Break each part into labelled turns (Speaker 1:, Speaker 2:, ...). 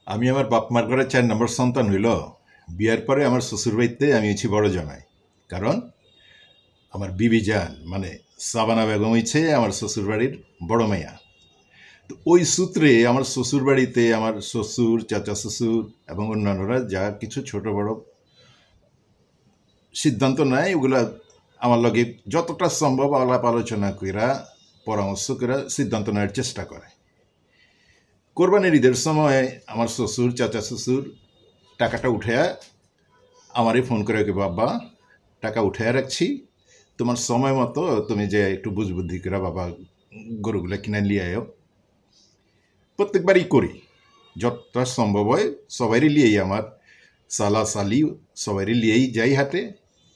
Speaker 1: আমি আমার বাপ মার ঘরে ৪ নম্বর সন্তান হইল। বিয়ার পরে আমার শ্বশুরবাড়িতে আমি হচ্ছি বড় জামাই। কারণ আমার বিবি জান মানে সাবানা বেগম হইছে আমার শ্বশুরবাড়ির বড় মেয়া। তো ওই সূত্রে আমার শ্বশুরবাড়িতে আমার শ্বশুর, চাচা শ্বশুর এবং অন্যান্যরা যা কিছু ছোট বড় সিদ্ধান্ত নেয় ওগুলা আমার লগে যতটা সম্ভব আলাপ আলোচনা কইরা পরামর্শ করে সিদ্ধান্ত নেওয়ার চেষ্টা করে। কোরবানির ঈদের সময় আমার শ্বশুর, চাচা শ্বশুর টাকাটা উঠে আমারই ফোন করে কি বাবা টাকা উঠে রাখছি, তোমার সময় মতো তুমি যে একটু বুঝবুদ্ধি করে বাবা গরুগুলো কিনে নিয়ে আয়ো। প্রত্যেকবারই করি, যতটা সম্ভব হয় সবাইরই লিয়েই আমার সালা সালি সবাইরই লিয়েই যাই হাটে,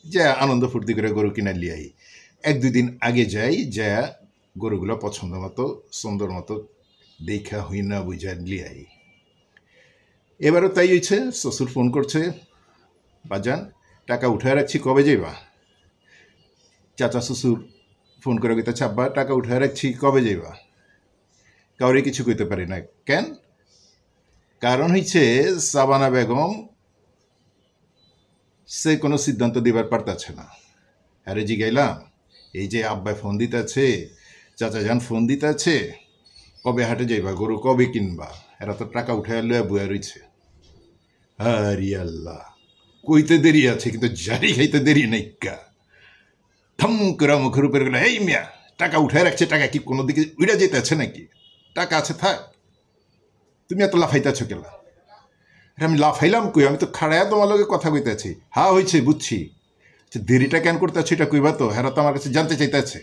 Speaker 1: যা আনন্দ ফুর্তি করে গরু কিনে লিয়ে আই। ১-২ দিন আগে যাই, যা গরুগুলো পছন্দ মতো সুন্দর মতো দেখা হই না বুঝা লিয়ে আই। এবারও তাই হয়েছে, শ্বশুর ফোন করছে, বাজান টাকা উঠে রাখছি কবে যাইবা। চাচা শ্বশুর ফোন করে কইতে আব্বা টাকা উঠে রাখছি কবে যাইবা। কাউরে কিছু কইতে পারি না। কেন? কারণ হইছে সাবানা বেগম সে কোনো সিদ্ধান্ত দিবার পারতাছে না। আরে জিগাইলাম, এই যে আব্বাই ফোন দিতেছে, চাচা যান ফোন দিতেছে, কবে হাটে যাইবা, গরু কবে কিনবা, এরা তো টাকা উঠে লইয়া বইয়া রইছে। আরে আল্লাহ, কইতে দেরি আছে কিন্তু জারি খাইতে দেরি নাই কা। থম করে মুখের উপরে গেলো, এই মিয়া টাকা উঠে রাখছে, টাকা কি কোনো দিকে উড়া যেতেছে নাকি? টাকা আছে থাক, তুমি এত লাফাইতেছ কেলা? আমি লাফাইলাম কই? আমি তো খাড়ায়া তোমার লগে কথা কইতেছি। হা হয়েছে বুঝছি, দেরিটা কেন করতে আছো এটা কইবা তো। হেরা তো আমার কাছে জানতে চাইতেছে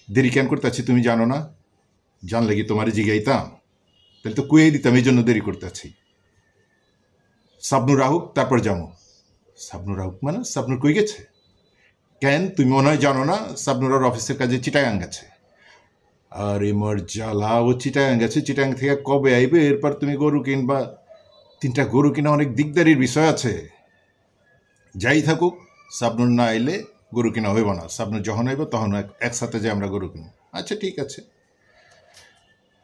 Speaker 1: দেরি কেন করতে আছি, তুমি জানো না? জানলে কি তোমার জিগাইতাম? তাহলে তো কুয়েই দিতাম, এই জন্য দেরি করতে আছি। সাবনুর রাহুক তারপর যাবো। সাবনুর রাহুক মানে সাবনুর কই গেছে? কেন তুমি মনে হয় জানো না সাবনুরার অফিসের কাজে চিটাগাং গেছে। আরে মোর জ্বালা, ও চিটাগাং গেছে, চিটাগাং থেকে কবে আইবে? এরপর তুমি গরু কিনবা। 3টা গরু কিনা অনেক দিকদারির বিষয় আছে। যাই থাকুক, সাবনুর না আইলে গরু কিনা হইব না। সাবনুর যখন আইব তখন একসাথে যে আমরা গরু কিনব। আচ্ছা ঠিক আছে।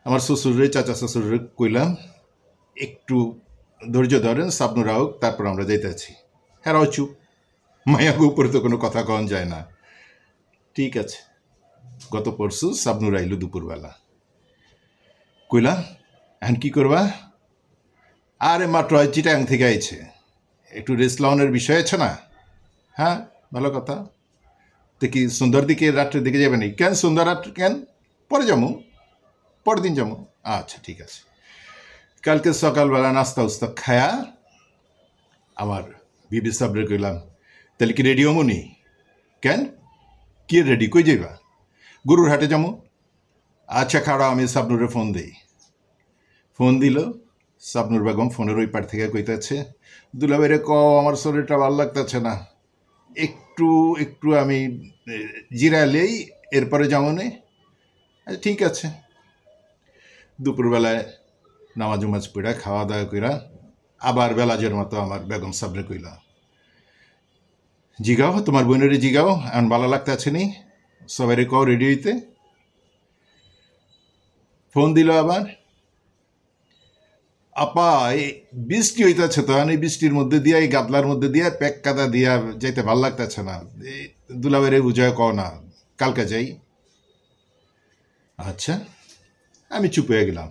Speaker 1: আমার শ্বশুরে, চাচা শ্বশুরে কইলাম একটু ধৈর্য ধরেন, সাবনুর আউক তারপর আমরা যাইতেছি। হ্যাঁ চুপ, মায়াগো উপরে তো কোনো কথা কন যায় না। ঠিক আছে। গত পরশু সাবনুর আইলো দুপুরবেলা। কইলাম এখন কি করবা? আরে মাত্র চিটাং থেকে আইছে, একটু রেস্ট লাউনের বিষয় আছে না। হ্যাঁ ভালো কথা। তো কি সুন্দর দিকে রাত্রের দিকে যাবে নাকি? কেন সুন্দর রাত্র কেন? পরে যাবো, পরের দিন যাবো। আচ্ছা ঠিক আছে। কালকে সকালবেলা নাস্তা উস্তা খায়া আমার বিবি সাবরে কইলাম, তাহলে কি রেডি হমুনি? কেন কি রেডি, কই যাইবা? গরুর হাটে যাবো। আচ্ছা খাড়া, আমি সাবনুরে ফোন দিই। ফোন দিল, সাবনুর বেগম ফোনের ওই পার থেকে কইতেছে, দুলাভাইরে ক আমার শরীরটা ভালো লাগতেছে না, একটু একটু আমি জিরালেই এরপরে যাবো নে। ঠিক আছে। দুপুরবেলায় নামাজ উমাজ পড়া খাওয়া দাওয়া কইরা আবার বেলাজের মতো আমার বেগম সাবরে কইলা, জিগাও তোমার বোনেরে জিগাও এখন ভালো লাগতে আছে নি, সবাই কও রেডি হইতে। ফোন দিল আবার, আপা এই বৃষ্টি হইতেছে তো, এই বৃষ্টির মধ্যে দিয়া, এই গাদলার মধ্যে দিয়া প্যাক কাদা দিয়া যাইতে ভাল লাগতেছে না, দুলাভাইরে বুঝায় কও না কালকে যাই। আচ্ছা, আমি চুপ হয়ে গেলাম।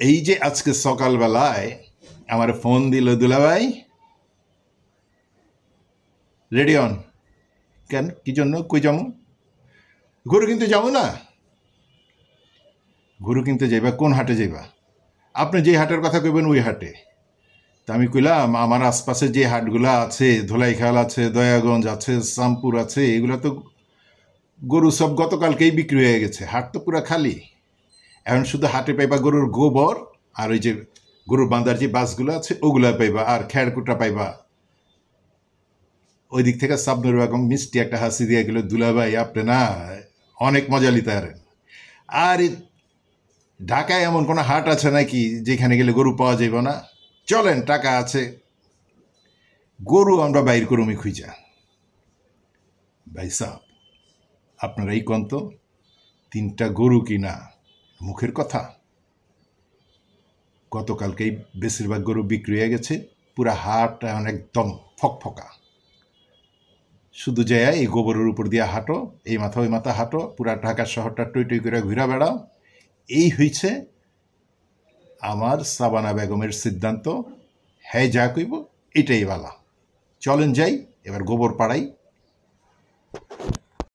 Speaker 1: এই যে আজকে সকালবেলায় আমার ফোন দিল, দুলাভাই রেডি অন। কেন, কি জন্য, কই যাবো? গরু কিনতে যাবো না? গরু কিনতে যাইবা? কোন হাটে যাইবা? আপনি যে হাটের কথা কইবেন ওই হাটে। তা আমি কইলাম আমার আশপাশে যে হাটগুলা আছে, ধোলাইখাল আছে, দয়াগঞ্জ আছে, শামপুর আছে, এগুলো তো গরু সব গতকালকেই বিক্রি হয়ে গেছে, হাট তো পুরা খালি। এখন শুধু হাটে পাইবা গরুর গোবর আর ওই যে গরুর বান্ধার যে বাসগুলো আছে ওগুলা পাইবা, আর খেড়কুটা পাইবা। ওই দিক থেকে সাবনুর বেগম মিষ্টি একটা হাসি দিয়ে গেল, দুলাভাই আপনি না অনেক মজা নিতে পারেন। আর ঢাকায় এমন কোনো হাট আছে নাকি যেখানে গেলে গরু পাওয়া যাইব না? চলেন, টাকা আছে, গরু আমরা বাইর করুমি খুঁজা। ভাই সাহ, আপনারা এই কন্ত 3টা গরু কিনা মুখের কথা? গতকালকেই বেশিরভাগ গরু বিক্রি হয়ে গেছে, পুরা হাট এখন একদম ফকফকা। শুধু যায় এই গোবরের উপর দিয়ে হাঁটো, এই মাথা ওই মাথা হাঁটো, পুরা ঢাকা শহরটা টই টই করে ঘুরে বেড়াও। এই হয়েছে আমার সাবানা বেগমের সিদ্ধান্ত। হ্যাঁ যা কইব এটাই বালা। চলেন যাই এবার গোবর পাড়াই।